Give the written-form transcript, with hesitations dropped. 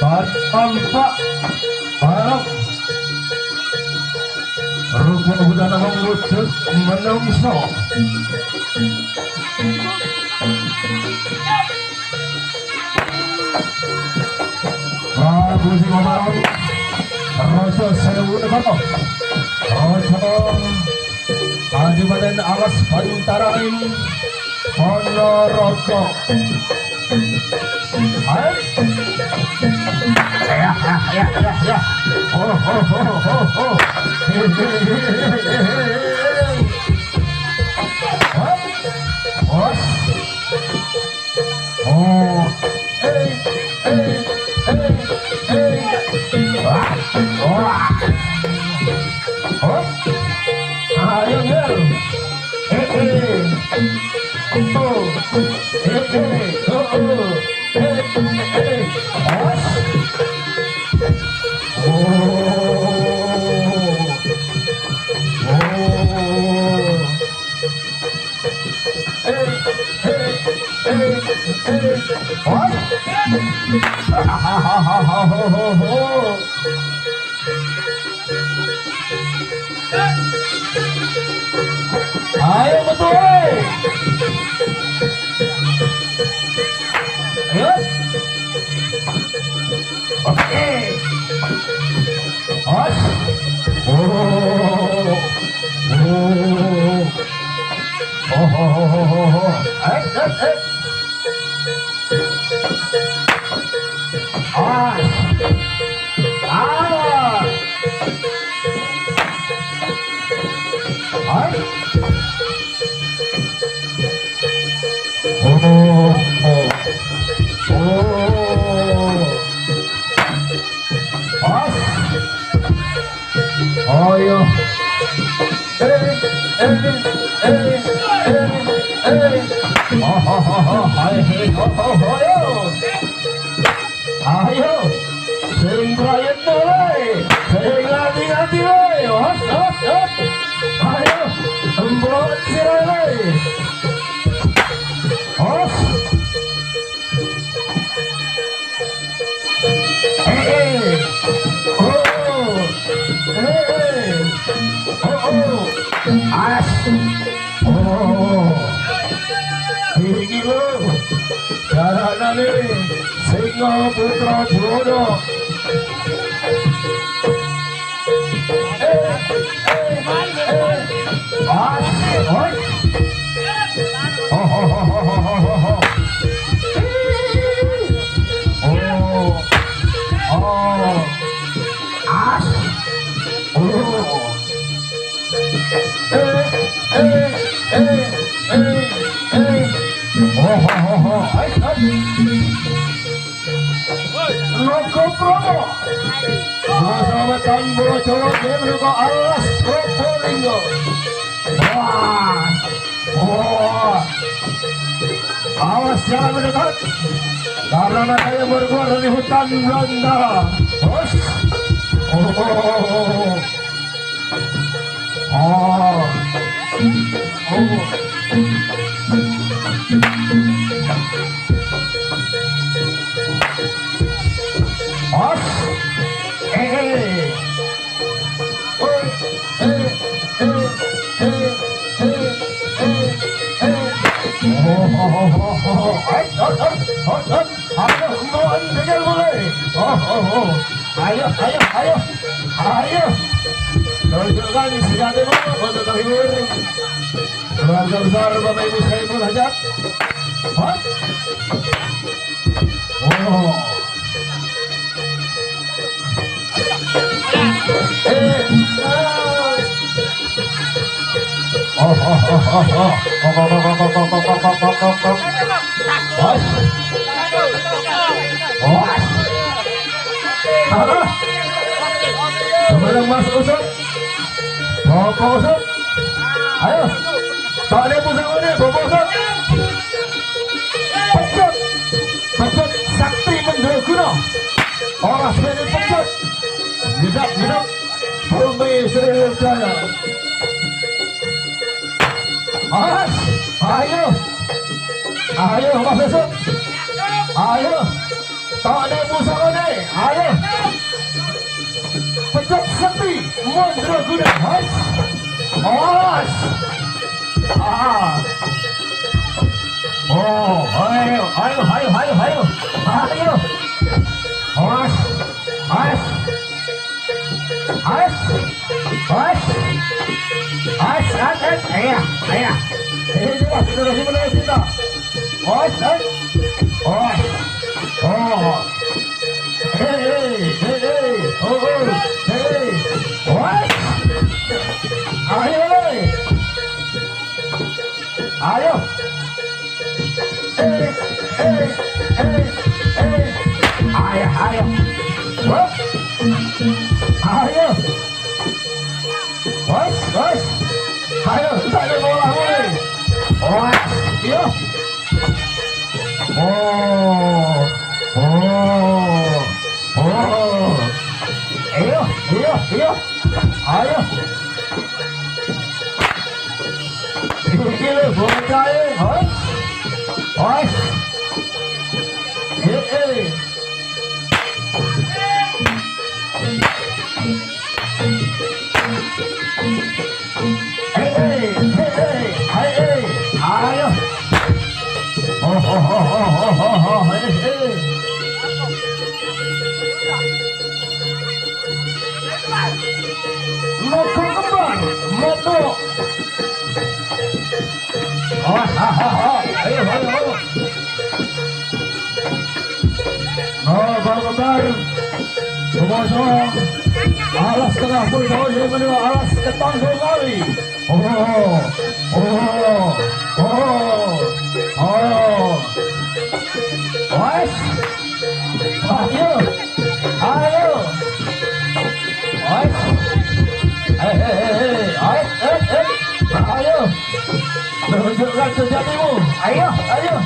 Tampak barang rupa budana mewujud menungso. Prabu Singomaron Raja Sewu Negara Raja Adibadan Alas Bantarain Ponorogo. Hai. Ya. Oh. Ayo betul. Ayo. Oke. Os. Ayo. Ayo, sing Brian mulai, sing hati-hati woi, ayo, embot sirai, tinggi lo, jalan ini, Singo Putra Buwono. Logo promo Sahabat Bolo Jawa dia menuju Alas Probolinggo. Awas jangan mendekat karena saya berkeluar dari hutan belantara. Ayo, tunjukkan senjata untuk menghibur keluarga besar Bapak Ibu Saiful Hajat. Kemudian Mas Usut, Bapak Usut, ayo, tak ada pusat ini, Bapak Usut, pecut sakti mendraguna, orang sepeda pecut, hidup, bumi Sriwijaya. Ayo Mas Usut, ayo, tak ada pusat ini. ayo. Pencet sakti, mandraguna, has. Awas. Oh, ayo, ayo, ayo, ayo, ayo, ayo. Awas, awas, awas, awas, awas, awas, ayah, ayah. Ini lah, generasi menerus kita. Awas, awas, awas, oh, hey, hey, hey, oh, oh, hey, awas, ayo, ayo. Ayo, ayo, wah, ayo, was, was, ayo, tak ada bola lagi, was, iya, oh, oh, oh, iya, iya, iya, ayo, gila, bola ini, was, was. Hey, ayo. Oh, hey. Mau kembang, mau. Ayo. Oh, kembang. Semua. Alas tengah pun tahu dia menua alas ketang kembali. Oh. Wes. Ayo. Wes. Ayo. Tunjukkan sejatimu. Ayo. Ayo.